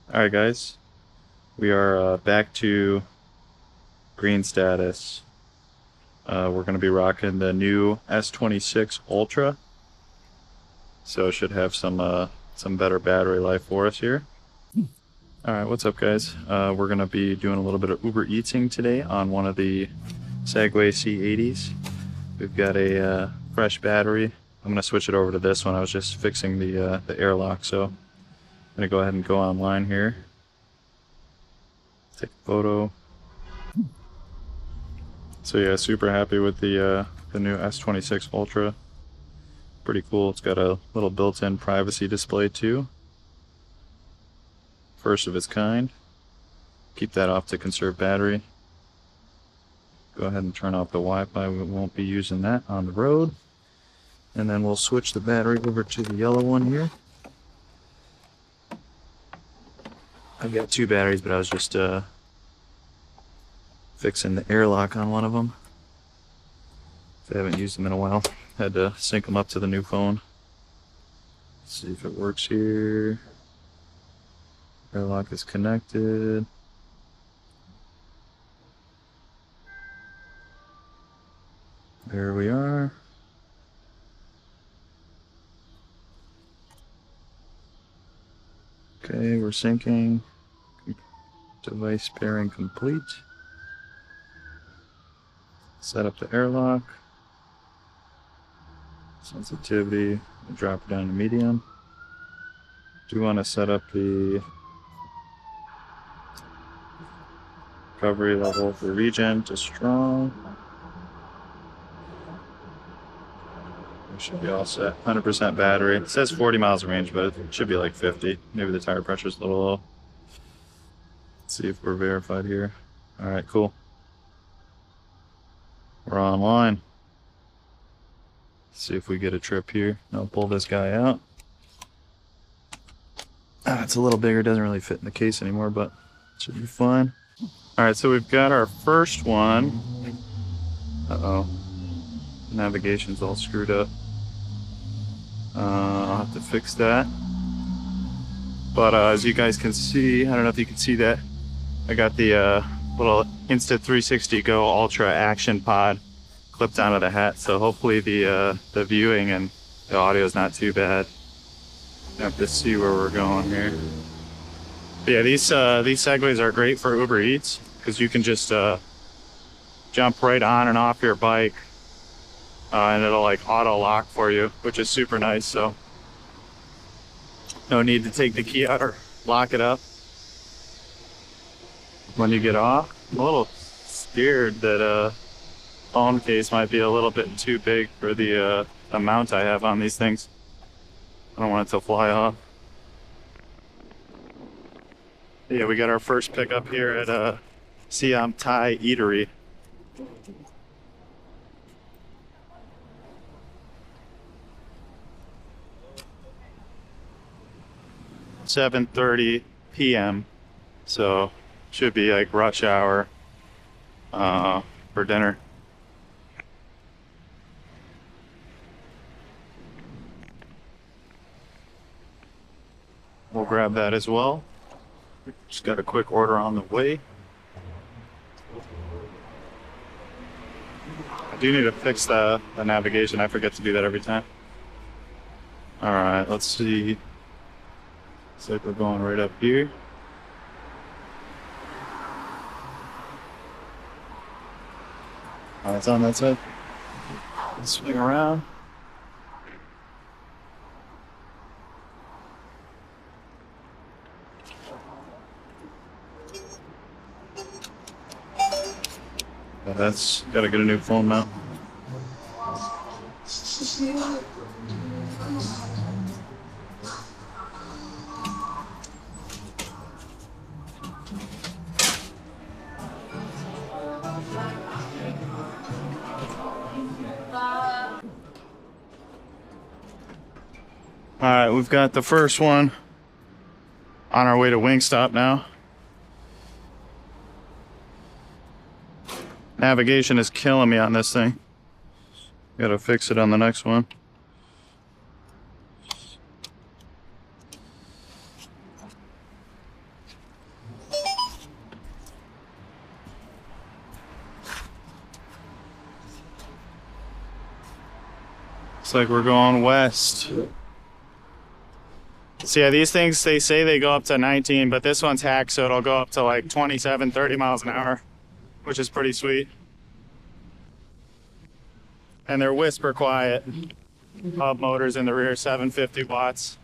Alright guys, we are back to green status. We're going to be rocking the new S26 Ultra, so it should have some better battery life for us here. Alright, what's up guys? We're going to be doing a little bit of Uber Eatsing today on one of the SEGWAY C80s. We've got a fresh battery. I'm going to switch it over to this one. I was just fixing the airlock, so I'm going to go ahead and go online here. Take a photo. So yeah, super happy with the new S26 Ultra. Pretty cool. It's got a little built-in privacy display too. First of its kind. Keep that off to conserve battery. Go ahead and turn off the Wi-Fi. We won't be using that on the road. And then we'll switch the battery over to the yellow one here. I've got two batteries, but I was just fixing the airlock on one of them. I haven't used them in a while. Had to sync them up to the new phone. Let's see if it works here. Airlock is connected. There we are. Okay, we're syncing. Device pairing complete. Set up the airlock. Sensitivity, drop it down to medium. Do want to set up the recovery level for regen to strong. We should be all set. 100% battery. It says 40 miles of range, but it should be like 50. Maybe the tire pressure is a little low. Let's see if we're verified here. All right, cool. We're online. Let's see if we get a trip here. I'll pull this guy out. It's a little bigger, doesn't really fit in the case anymore, but it should be fine. All right, so we've got our first one. Uh-oh. Navigation's all screwed up. I'll have to fix that. But as you guys can see, I don't know if you can see that, I got the little Insta360 Go Ultra Action Pod clipped onto the hat, so hopefully the viewing and the audio is not too bad. I have to see where we're going here. But yeah, these Segways are great for Uber Eats because you can just jump right on and off your bike, and it'll like auto lock for you, which is super nice. So no need to take the key out or lock it up when you get off. I'm a little scared that phone case might be a little bit too big for the amount I have on these things. I don't want it to fly off. Yeah, we got our first pickup here at Thai Eatery. $7:30 p.m. So should be like rush hour for dinner. We'll grab that as well. Just got a quick order on the way. I do need to fix the navigation. I forget to do that every time. All right, let's see. Looks like we're going right up here. It's on that side. Let's swing around. That's gotta get a new phone mount. All right, we've got the first one on our way to Wingstop now. Navigation is killing me on this thing. Gotta fix it on the next one. Looks like we're going west. So yeah, these things, they say they go up to 19, but this one's hacked, so it'll go up to like 27, 30 miles an hour, which is pretty sweet. And they're whisper quiet. Hub motors in the rear, 750 watts.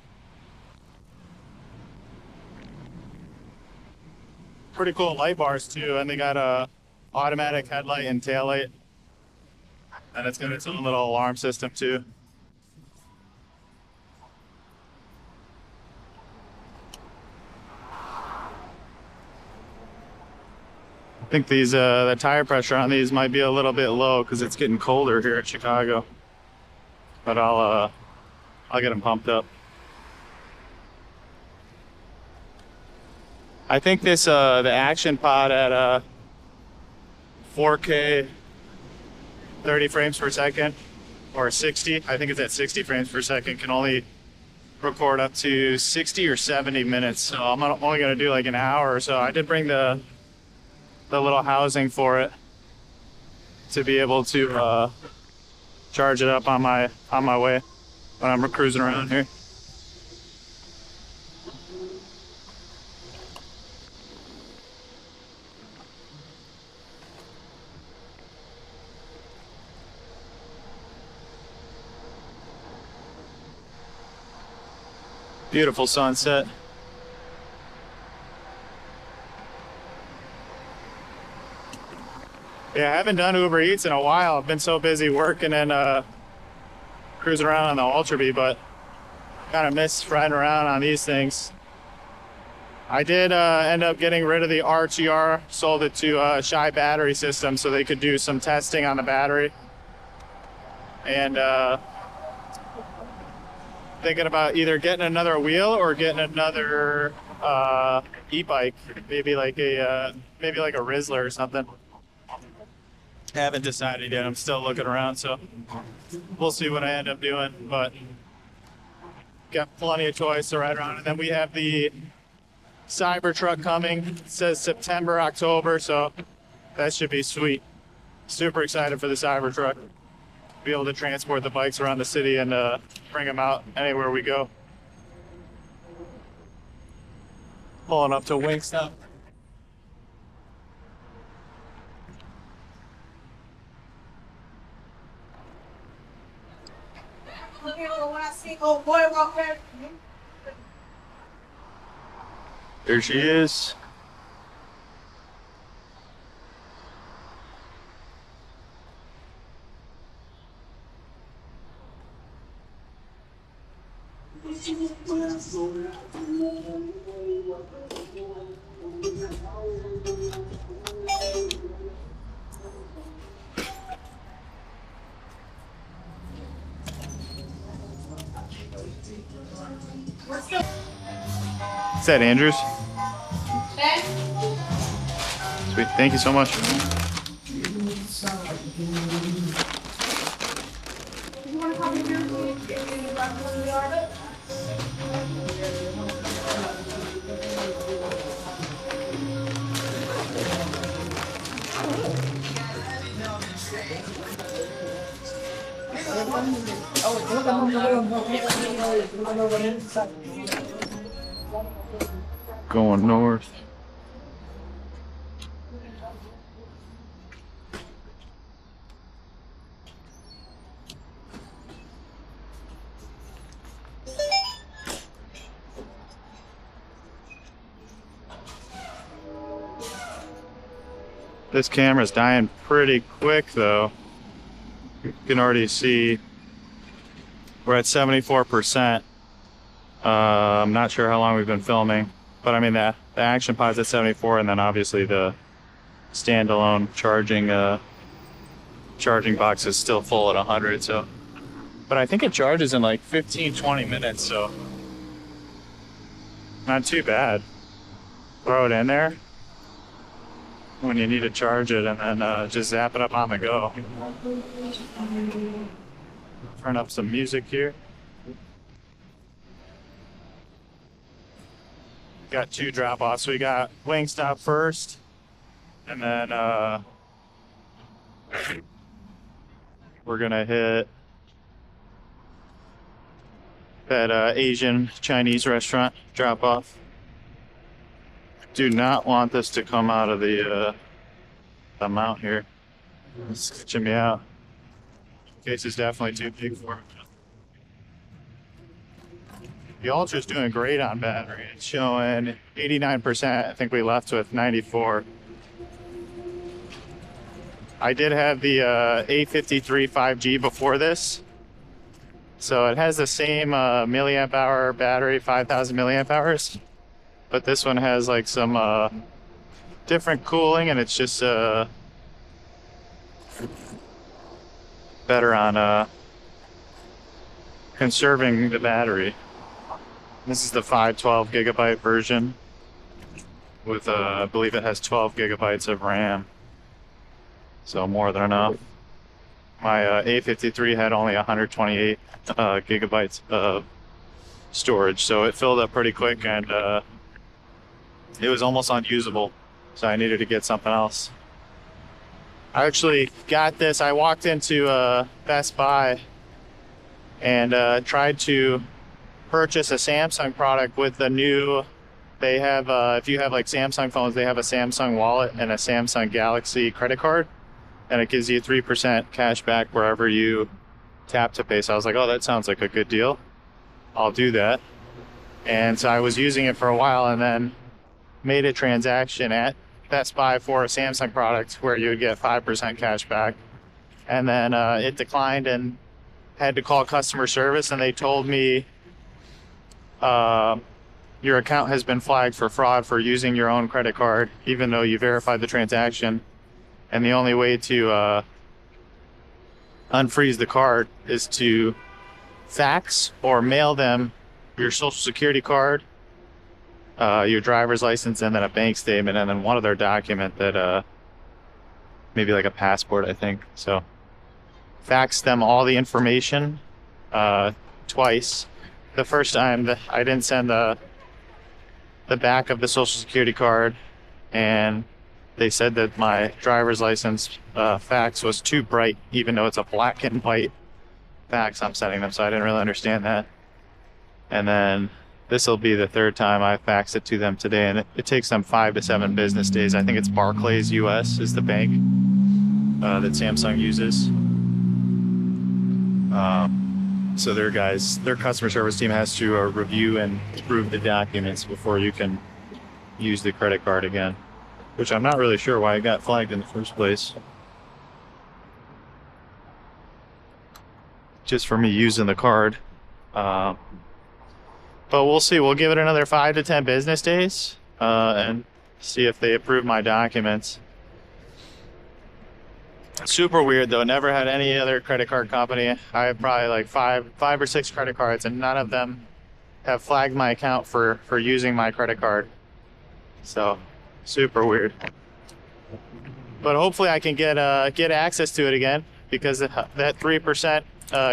Pretty cool light bars too, and they got a automatic headlight and taillight. And it's got its own little alarm system too. I think these the tire pressure on these might be a little bit low because it's getting colder here in Chicago. But I'll get them pumped up. I think this the action pod at 4K 30 frames per second or 60. I think it's at 60 frames per second. Can only record up to 60 or 70 minutes. So I'm only gonna do like an hour or so. I did bring the little housing for it to be able to charge it up on my way when I'm cruising around here. Beautiful sunset. Yeah, I haven't done Uber Eats in a while. I've been so busy working and cruising around on the Ultra Bee, but kind of miss riding around on these things. I did end up getting rid of the RTR, sold it to Shy Battery System so they could do some testing on the battery. And thinking about either getting another wheel or getting another e-bike, maybe like a Rizzler or something. Haven't decided yet. I'm still looking around, so we'll see what I end up doing. But got plenty of choice to ride around. And then we have the Cybertruck coming. It says September, October, so that should be sweet. Super excited for the Cybertruck. Be able to transport the bikes around the city and bring them out anywhere we go. Pulling up to Wingstop. There she is. Is that Andrews? Sweet, thank you so much. Going north. This camera's dying pretty quick though. You can already see we're at 74%. I'm not sure how long we've been filming, but I mean the action pod's at 74, and then obviously the standalone charging box is still full at 100. So, but I think it charges in like 15-20 minutes, so not too bad. Throw it in there when you need to charge it, and then just zap it up on the go. Turn up some music here. Got two drop-offs. We got Wingstop first, and then we're gonna hit that Asian Chinese restaurant drop off. Do not want this to come out of the mount here. It's sketching me out. Case is definitely too big for it. The Ultra's doing great on battery. It's showing 89%. I think we left with 94. I did have the A53 5G before this. So it has the same milliamp hour battery, 5,000 milliamp hours. But this one has like some different cooling, and it's just better on conserving the battery. This is the 512 gigabyte version with I believe it has 12 gigabytes of RAM. So more than enough. My A53 had only 128 gigabytes of storage, so it filled up pretty quick, and it was almost unusable, so I needed to get something else. I actually got this. I walked into Best Buy and tried to purchase a Samsung product with the new, they have, if you have like Samsung phones, they have a Samsung wallet and a Samsung Galaxy credit card, and it gives you 3% cash back wherever you tap to pay. So I was like, oh, that sounds like a good deal. I'll do that. And so I was using it for a while, and then made a transaction at Best Buy for a Samsung product where you would get 5% cash back. And then it declined, and had to call customer service, and they told me your account has been flagged for fraud for using your own credit card, even though you verified the transaction. And the only way to unfreeze the card is to fax or mail them your social security card, your driver's license, and then a bank statement, and then one other document that maybe like a passport, I think. So fax them all the information twice. The first time I didn't send the back of the social security card, and they said that my driver's license fax was too bright, even though it's a black and white fax I'm sending them, so I didn't really understand that. And then this will be the third time I faxed it to them today, and it takes them 5 to 7 business days. I think it's Barclays US is the bank that Samsung uses. So their customer service team has to review and approve the documents before you can use the credit card again, which I'm not really sure why it got flagged in the first place. Just for me using the card. But we'll see. We'll give it another 5 to 10 business days and see if they approve my documents. Super weird though. Never had any other credit card company. I have probably like five or six credit cards, and none of them have flagged my account for using my credit card. So super weird. But hopefully I can get access to it again, because that 3%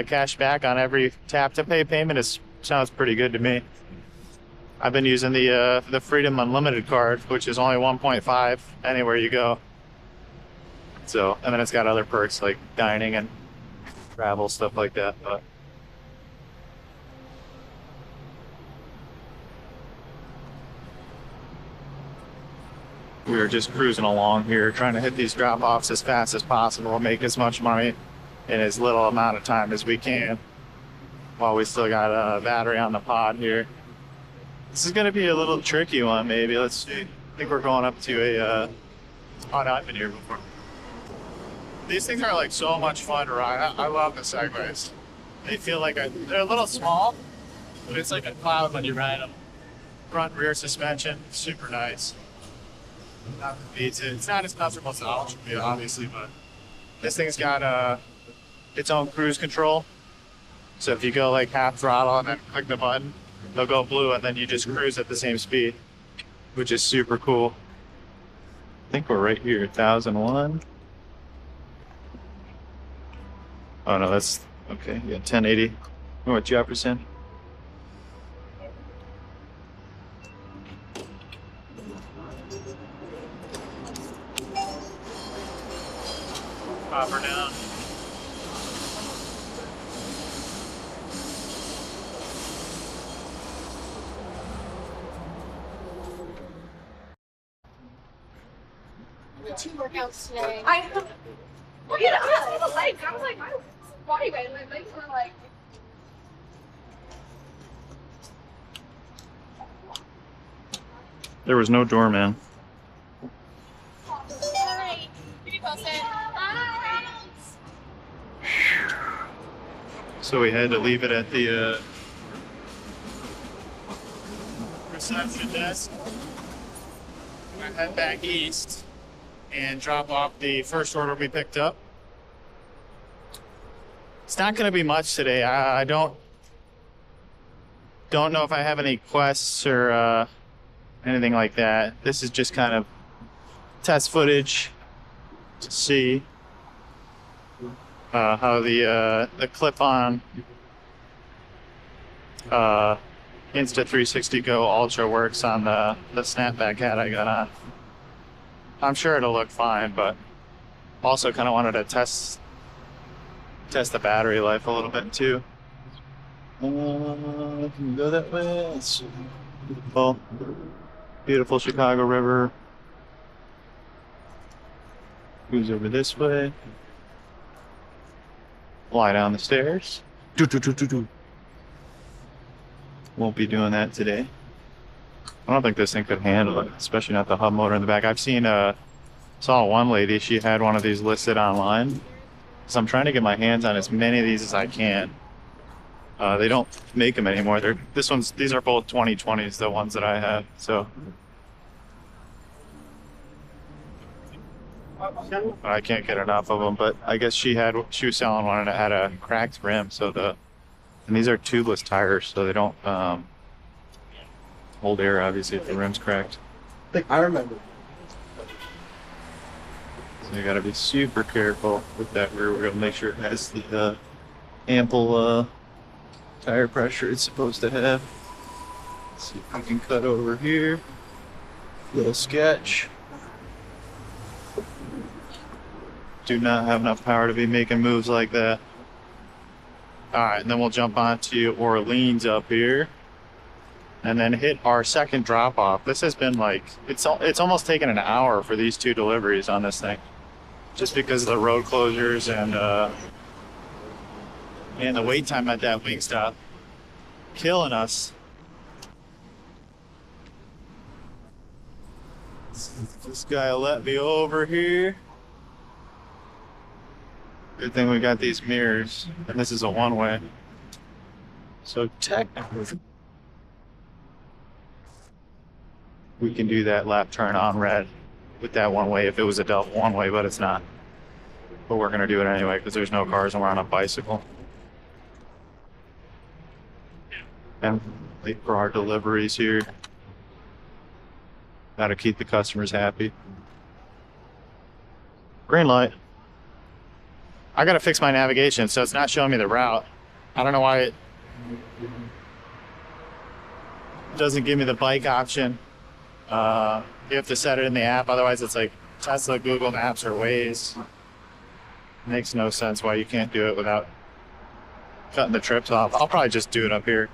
cash back on every tap to pay payment sounds pretty good to me. I've been using the Freedom Unlimited card, which is only 1.5 anywhere you go. So, and then it's got other perks like dining and travel, stuff like that. But we are just cruising along here, trying to hit these drop-offs as fast as possible, make as much money in as little amount of time as we can, while we still got a battery on the pod here. This is going to be a little tricky one, maybe. Let's see. I think we're going up to a... oh, no, I've been here before. These things are like so much fun to ride. I love the Segways. They feel like they're a little small, but it's like a cloud when you ride them. Front rear suspension, super nice. Not the beats. It's not as comfortable as the Ultra, obviously, but this thing's got its own cruise control. So if you go like half throttle and then click the button, they'll go blue, and then you just cruise at the same speed, which is super cool. I think we're right here, 1001. Oh no, that's okay. Yeah, 1080. Oh, at Jefferson. Up or down. 2 workouts today. I know. Look at the legs. I was like, my body weight, my legs were like. There was no doorman. Alright. Keep you posted. Bye. So we had to leave it at the reception desk. We're gonna head back east and drop off the first order we picked up. It's not going to be much today. I don't know if I have any quests or anything like that. This is just kind of test footage to see how the clip-on insta360 Go Ultra works on the snapback hat I got on. I'm sure it'll look fine, but also kind of wanted to test the battery life a little bit too. Can we go that way? Let's see. Well, beautiful Chicago River. Who's over this way? Fly down the stairs. Won't be doing that today. I don't think this thing could handle it, especially not the hub motor in the back. I've seen saw one lady, she had one of these listed online. So I'm trying to get my hands on as many of these as I can. They don't make them anymore. These are both 2020s, the ones that I have. So I can't get enough of them. But I guess she was selling one and it had a cracked rim. So and these are tubeless tires, so they don't hold air. Obviously, if the rim's cracked. I remember. So you gotta be super careful with that rear wheel. Make sure it has the ample tire pressure it's supposed to have. Let's see if we can cut over here. Little sketch. Do not have enough power to be making moves like that. Alright, and then we'll jump on to Orleans up here. And then hit our second drop off. This has been like, it's almost taken an hour for these 2 deliveries on this thing. Just because of the road closures and the wait time at that Wingstop. Killing us. This guy let me over here. Good thing we got these mirrors. And this is a one-way. So technically, we can do that left turn on red with that one-way if it was a double one-way, but it's not. But we're going to do it anyway because there's no cars and we're on a bicycle. And wait for our deliveries here. Got to keep the customers happy. Green light. I got to fix my navigation, so it's not showing me the route. I don't know why it doesn't give me the bike option. You have to set it in the app, otherwise it's like Tesla, Google Maps, or Waze. Makes no sense why you can't do it without cutting the trips off. I'll probably just do it up here.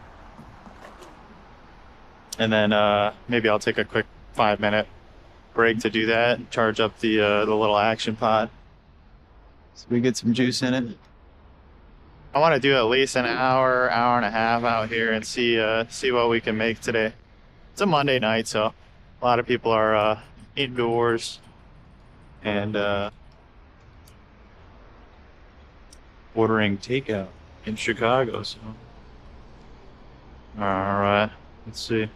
And then maybe I'll take a quick 5-minute break to do that, charge up the little action pod so we get some juice in it. I want to do at least an hour and a half out here and see what we can make today. It's a Monday night, so a lot of people are indoors and ordering takeout in Chicago. So, all right, let's see.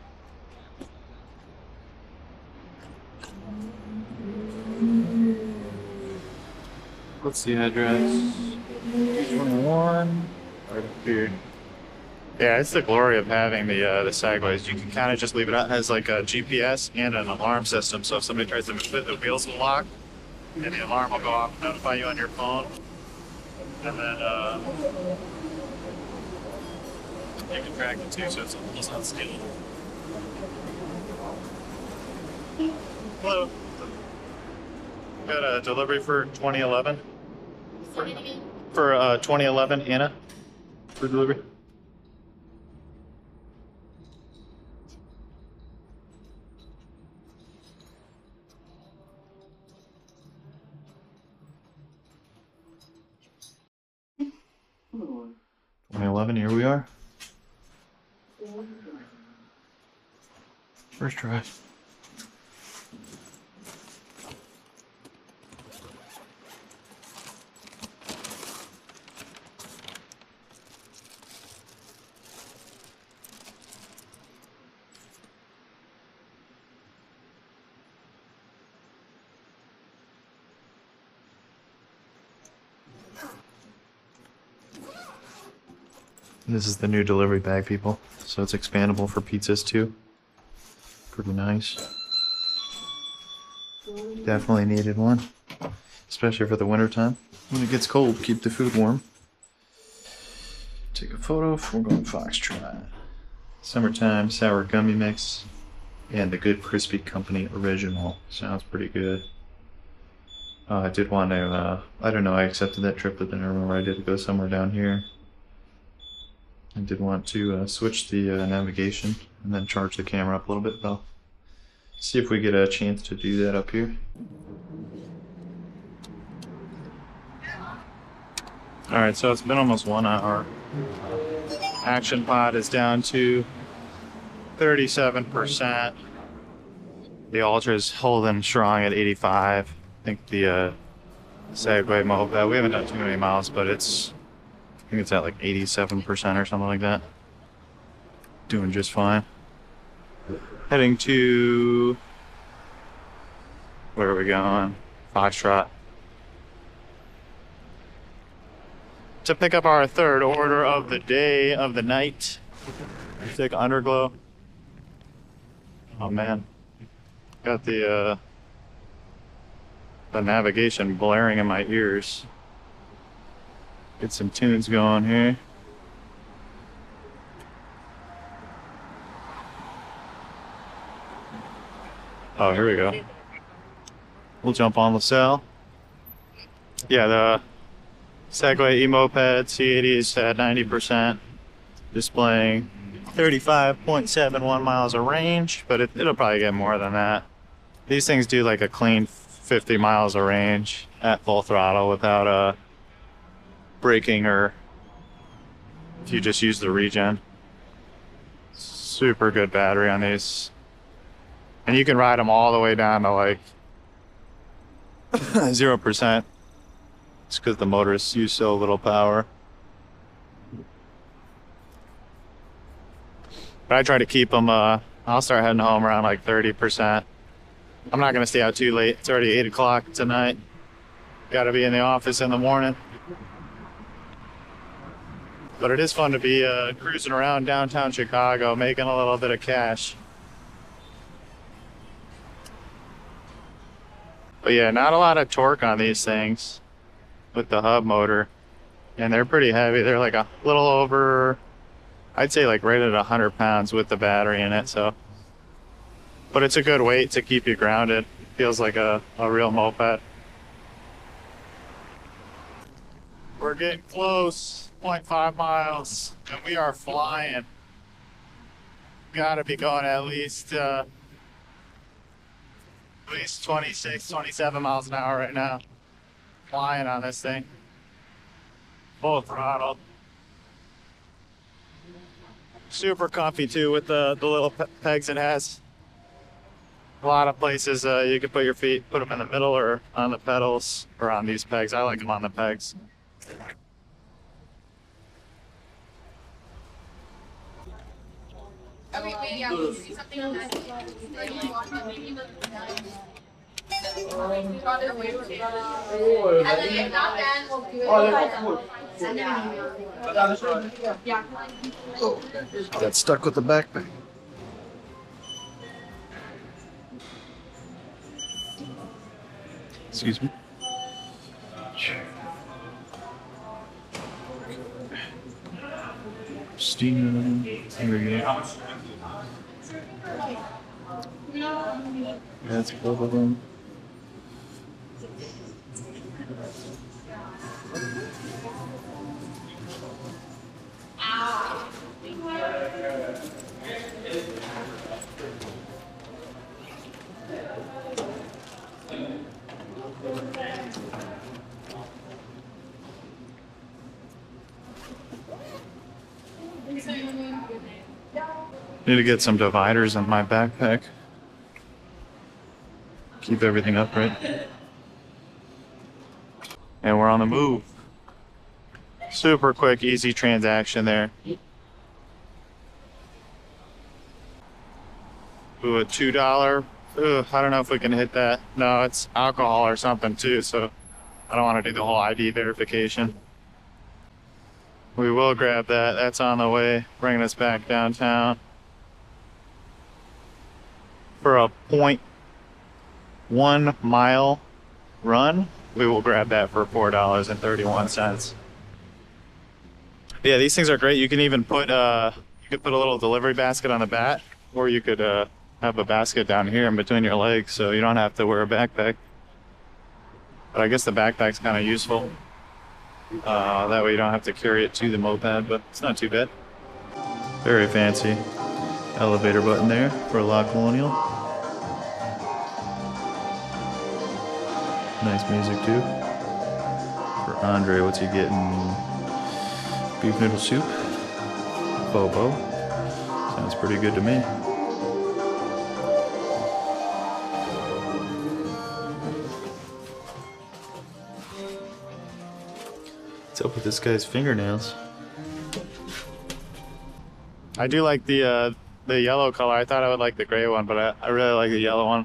What's the address? 221. Right up here. Yeah, it's the glory of having the Segways. You can kind of just leave it out. It has like a GPS and an alarm system, so if somebody tries to move it, the wheels will lock, and the alarm will go off and notify you on your phone. And then you can track it too, so it's almost unstable. Hello. Got a delivery for 2011. For 2011, Anna, for delivery. First try. This is the new delivery bag, people. So it's expandable for pizzas too. Pretty nice. Definitely needed one. Especially for the winter time. When it gets cold, keep the food warm. Take a photo. We're going Foxtrot. Summertime sour gummy mix. And the Good Crispy Company original. Sounds pretty good. I did want to, I don't know, I accepted that trip, but then I remember I did go somewhere down here. I did want to switch the navigation and then charge the camera up a little bit, though. See if we get a chance to do that up here. Alright, so it's been almost 1 hour. Action pod is down to 37%. The Ultra is holding strong at 85. I think the SEGWAY moped, we haven't done too many miles, but I think it's at like 87% or something like that. Doing just fine. Heading to, where are we going? Foxtrot. To pick up our third order of the day, of the night. Thick underglow. Oh man. Got the navigation blaring in my ears. Get some tunes going here. Oh, here we go. We'll jump on LaSalle. Yeah, the SEGWAY EMOPED C80 is at 90%, displaying 35.71 miles of range, but it'll probably get more than that. These things do like a clean 50 miles of range at full throttle without braking, or if you just use the regen. Super good battery on these. And you can ride them all the way down to like 0%. It's because the motors use so little power. But I try to keep them, I'll start heading home around like 30%. I'm not going to stay out too late. It's already 8 o'clock tonight. Got to be in the office in the morning. But it is fun to be cruising around downtown Chicago, making a little bit of cash. But yeah, not a lot of torque on these things with the hub motor. And they're pretty heavy. They're like a little over, I'd say like right at 100 pounds with the battery in it. So, but it's a good weight to keep you grounded. Feels like a real moped. We're getting close. 0.5 miles, and we are flying. Gotta be going at least 26, 27 miles an hour right now. Flying on this thing. Full throttle. Super comfy too with the little pegs it has. A lot of places you can put your feet, put them in the middle or on the pedals or on these pegs. I like them on the pegs. Okay, wait, yeah, we'll do something on that. And then if not, then we'll do it. Yeah. Got stuck with the backpack. Excuse me. Steam. Here we go. That's both of them. Need to get some dividers in my backpack. Keep everything upright. And we're on the move. Super quick, easy transaction there. Ooh, a $2. Ooh, I don't know if we can hit that. No, it's alcohol or something too, so I don't want to do the whole ID verification. We will grab that. That's on the way, bringing us back downtown. For a 0.1 mile run, we will grab that for $4.31. Yeah, these things are great. You can even put you could put a little delivery basket on the back, or you could have a basket down here in between your legs, so you don't have to wear a backpack. But I guess the backpack's kind of useful. That way you don't have to carry it to the moped, but it's not too bad. Very fancy elevator button there for La Colonial. Nice music too. For Andre, what's he getting? Beef noodle soup? Bobo. Sounds pretty good to me. What's up with this guy's fingernails? I do like the yellow color. I thought I would like the gray one, but I really like the yellow one.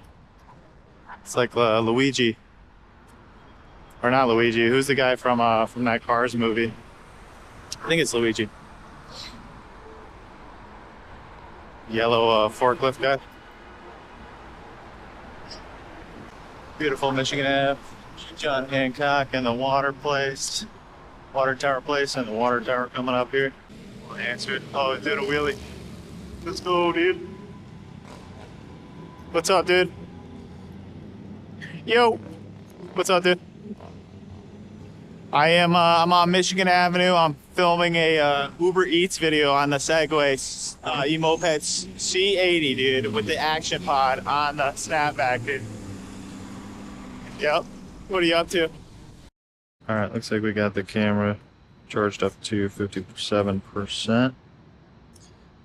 It's like Luigi. Or not Luigi. Who's the guy from that Cars movie? I think it's Luigi. Yellow forklift guy. Beautiful Michigan Ave. John Hancock and the water place. Water tower place and the water tower coming up here. Answer it. Oh, it did a wheelie. Let's go, dude. What's up, dude? Yo. What's up, dude? I'm on Michigan Avenue. I'm filming a Uber Eats video on the SEGWAY EMOPED C80, dude, with the action pod on the snapback, dude. Yep. What are you up to? All right, looks like we got the camera charged up to 57%.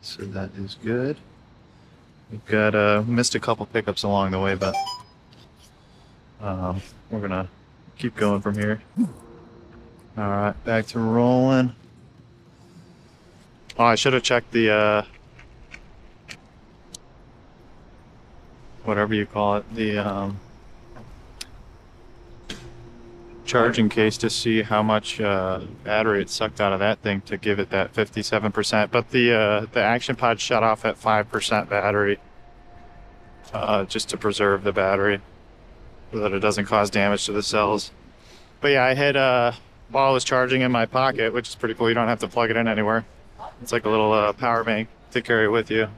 So that is good. We've got missed a couple pickups along the way, but we're gonna keep going from here. All right, back to rolling. Oh, I should have checked the whatever you call it, the charging case to see how much battery it sucked out of that thing to give it that 57%. But the action pod shut off at 5% battery, just to preserve the battery so that it doesn't cause damage to the cells. But yeah, I had while I was charging in my pocket, which is pretty cool. You don't have to plug it in anywhere. It's like a little power bank to carry with you.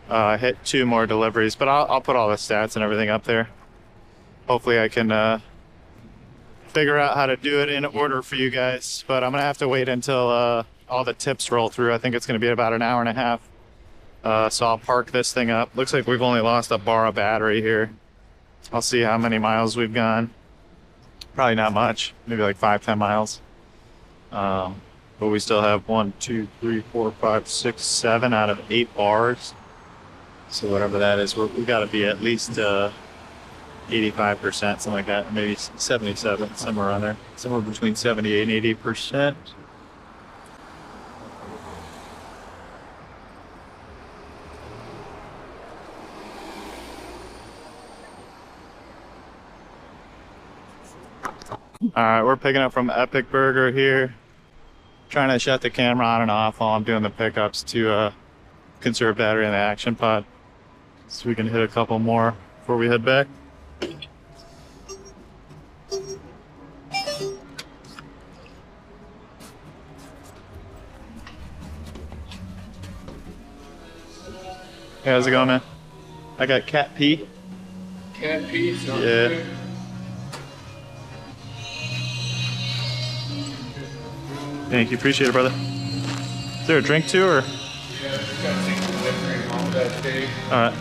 I hit 2 more deliveries, but I'll put all the stats and everything up there. Hopefully I can figure out how to do it in order for you guys, but I'm gonna have to wait until all the tips roll through. I think it's gonna be about an hour and a half. So I'll park this thing up. Looks like we've only lost a bar of battery here. I'll see how many miles we've gone. Probably not much, maybe like 5-10 miles. But we still have 1, 2, 3, 4, 5, 6, 7 out of 8 bars. So whatever that is, we got to be at least 85%, something like that. Maybe 77, somewhere around there. Somewhere between 78 and 80%. Alright, we're picking up from Epic Burger here. Trying to shut the camera on and off while I'm doing the pickups to conserve battery in the action pod. So we can hit a couple more before we head back. Hey, how's it going, man? I got cat pee. Cat pee? Yeah. Thank you, appreciate it, brother. Is there a drink too, or? Yeah, just got single delivery on that day. All right.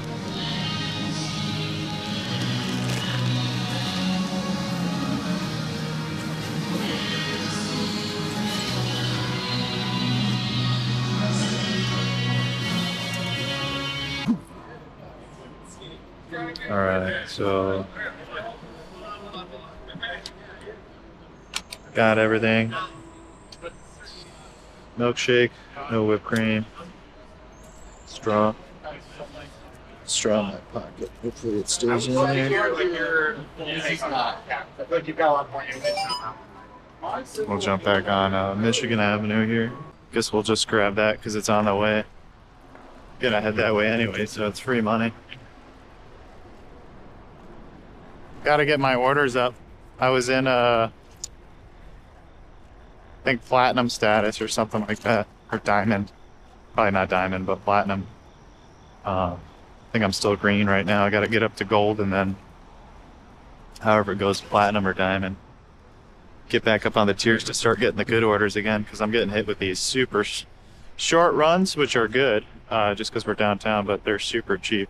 All right, so got everything. Milkshake, no whipped cream. Straw. Straw in my pocket. Hopefully it stays in there. We'll jump back on Michigan Avenue here. Guess we'll just grab that because it's on the way. Gonna head that way anyway, so it's free money. Gotta get my orders up. I was in I think platinum status or something like that, or diamond. Probably not diamond, but platinum. I think I'm still green right now. I gotta get up to gold and then however it goes, platinum or diamond. Get back up on the tiers to start getting the good orders again because I'm getting hit with these super short runs, which are good just because we're downtown, but they're super cheap.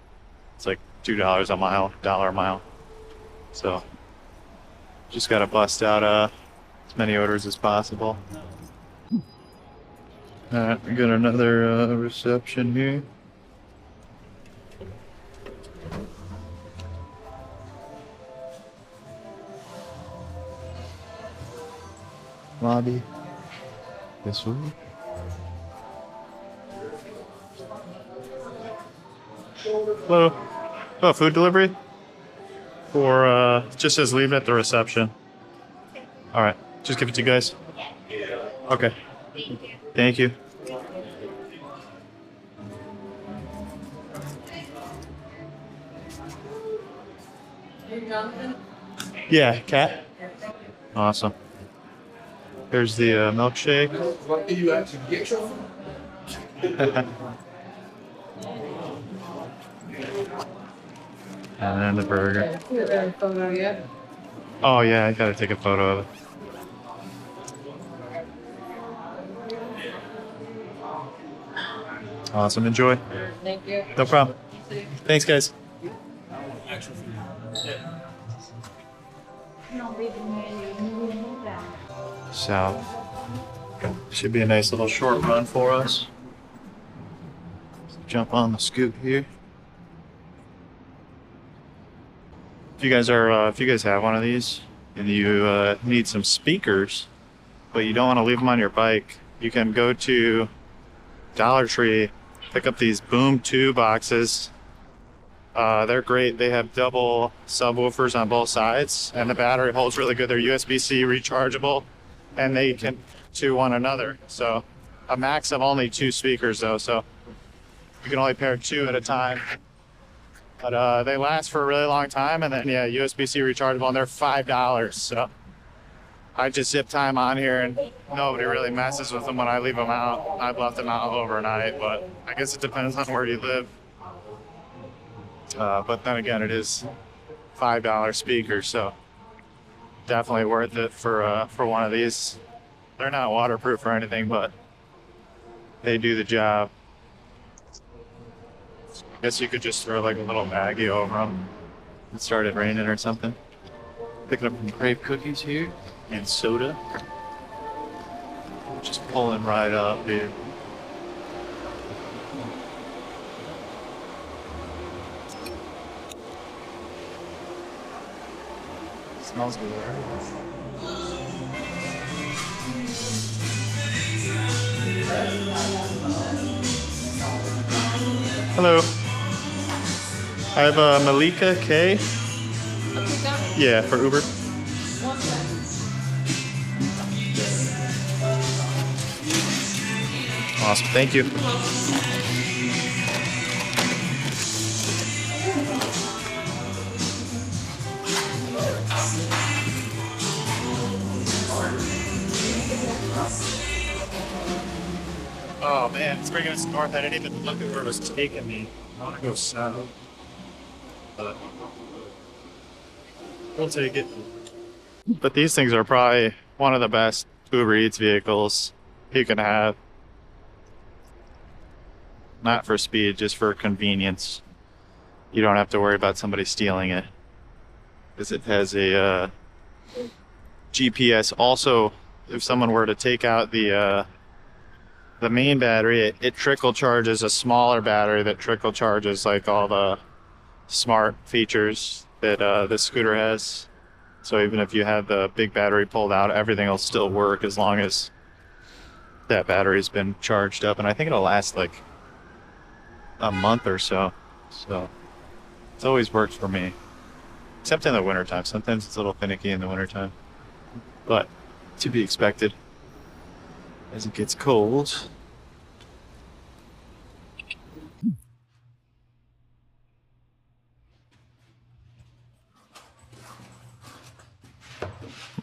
It's like $2 a mile, $1 a mile. So just gotta bust out as many orders as possible. Alright, we got another reception here. Lobby. This one. Hello. Oh, food delivery? Or just says leave it at the reception. All right, just give it to you guys. Okay. Thank you. Yeah, cat. Awesome. Here's the milkshake. What do you actually get your And then the burger. Oh yeah, I gotta take a photo of it. Awesome, enjoy. Thank you. No problem. Thanks, guys. So, should be a nice little short run for us. Jump on the scoot here. If you guys have one of these and you need some speakers, but you don't want to leave them on your bike, you can go to Dollar Tree, pick up these Boom 2 boxes. They're great. They have double subwoofers on both sides, and the battery holds really good. They're USB-C rechargeable, and they can to one another. So a max of only 2 speakers though, so you can only pair 2 at a time. But they last for a really long time, and then yeah, USB-C rechargeable, and they're $5. So I just zip time on here, and nobody really messes with them when I leave them out. I've left them out overnight, but I guess it depends on where you live. But then again, it is $5 speakers, so definitely worth it for one of these. They're not waterproof or anything, but they do the job. Guess you could just throw like a little baggie over them. It started raining or something. Picking up some crepe cookies here and soda. Just pulling right up, dude. Smells good, Hello. I have a Malika K. Yeah, for Uber. Awesome, thank you. Oh man, it's bringing us north. I didn't even look at where it was taking me. I want to go south. But we'll take it. But these things are probably one of the best Uber Eats vehicles you can have. Not for speed, just for convenience. You don't have to worry about somebody stealing it. Because it has a GPS. Also, if someone were to take out the main battery, it trickle charges a smaller battery that trickle charges like all the smart features that this scooter has. So even if you have the big battery pulled out, everything will still work as long as that battery's been charged up. And I think it'll last like a month or so. So it's always worked for me. Except in the wintertime. Sometimes it's a little finicky in the wintertime. But to be expected as it gets cold.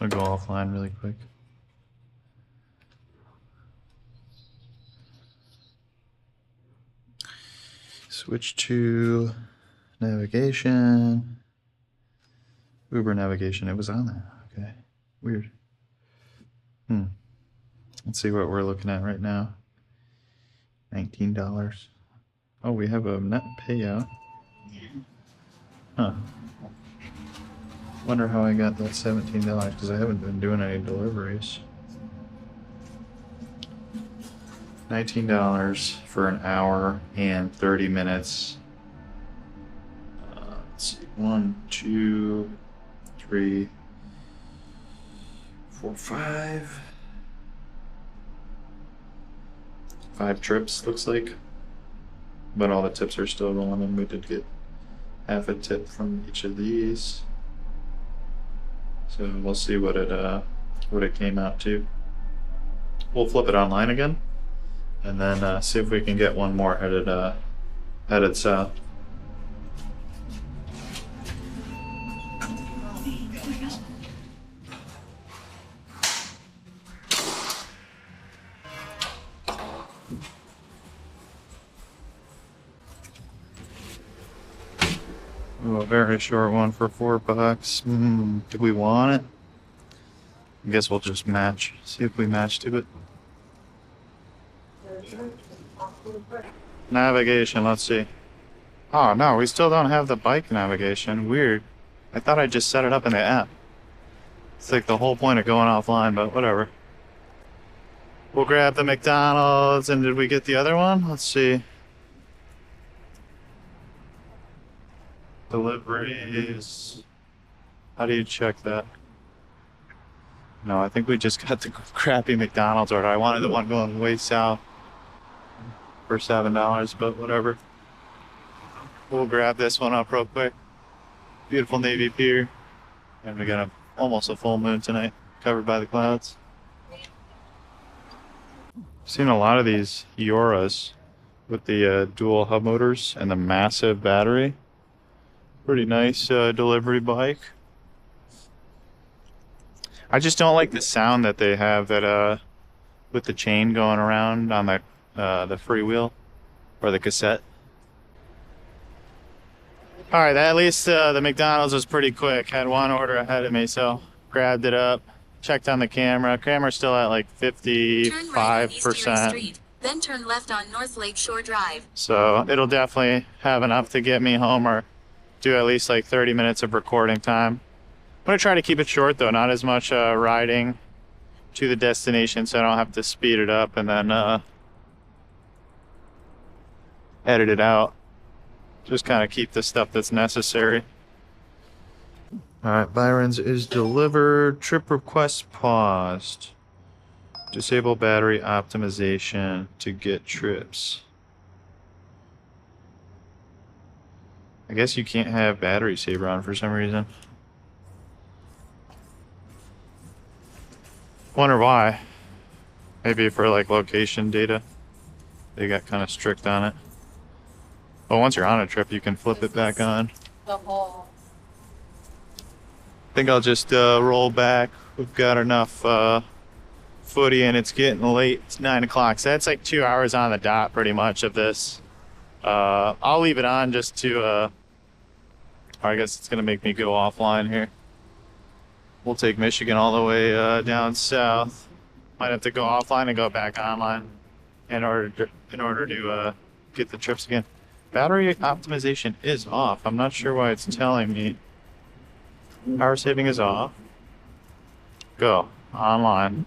I'm gonna go offline really quick. Switch to navigation. Uber navigation. It was on there. Okay. Weird. Let's see what we're looking at right now. $19. Oh, we have a net payout. Huh. Wonder how I got that $17 because I haven't been doing any deliveries. $19 for an hour and 30 minutes. Let's see. 1, 2, 3, 4, 5. 5 trips, looks like. But all the tips are still rolling, and we did get half a tip from each of these. So we'll see what it came out to. We'll flip it online again, and then see if we can get one more headed south. Ooh, a very short one for $4. Do we want it? I guess we'll just match. See if we match to it. Navigation, let's see. Oh no, we still don't have the bike navigation. Weird. I thought I just set it up in the app. It's like the whole point of going offline, but whatever. We'll grab the McDonald's, and did we get the other one? Let's see. Deliveries. How do you check that? No, I think we just got the crappy McDonald's order. I wanted the one going way south for $7, but whatever. We'll grab this one up real quick. Beautiful navy pier. And we got almost a full moon tonight, covered by the clouds. Seen a lot of these Ioras with the dual hub motors and the massive battery. Pretty nice delivery bike. I just don't like the sound that they have that with the chain going around on the freewheel or the cassette. All right, at least the McDonald's was pretty quick. Had one order ahead of me, so grabbed it up, checked on the camera. Camera's still at like 55%. Then turn left on North Lake Shore Drive. So it'll definitely have enough to get me home or do at least like 30 minutes of recording time. I'm gonna try to keep it short though, not as much riding to the destination, so I don't have to speed it up and then edit it out. Just kind of keep the stuff that's necessary. All right, Byron's is delivered. Trip request paused. Disable battery optimization to get trips. I guess you can't have battery saver on for some reason. Wonder why. Maybe for like location data. They got kind of strict on it. But once you're on a trip, you can flip it back on. The whole. I think I'll just roll back. We've got enough footy and it's getting late. It's 9 o'clock. So that's like 2 hours on the dot pretty much of this. I'll leave it on just to, I guess it's going to make me go offline here. We'll take Michigan all the way down south. Might have to go offline and go back online in order to get the trips again. Battery optimization is off. I'm not sure why it's telling me. Power saving is off. Go online.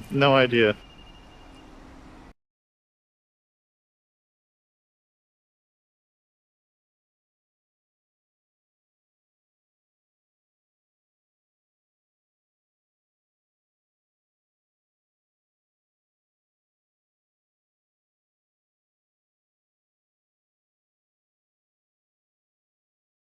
No idea.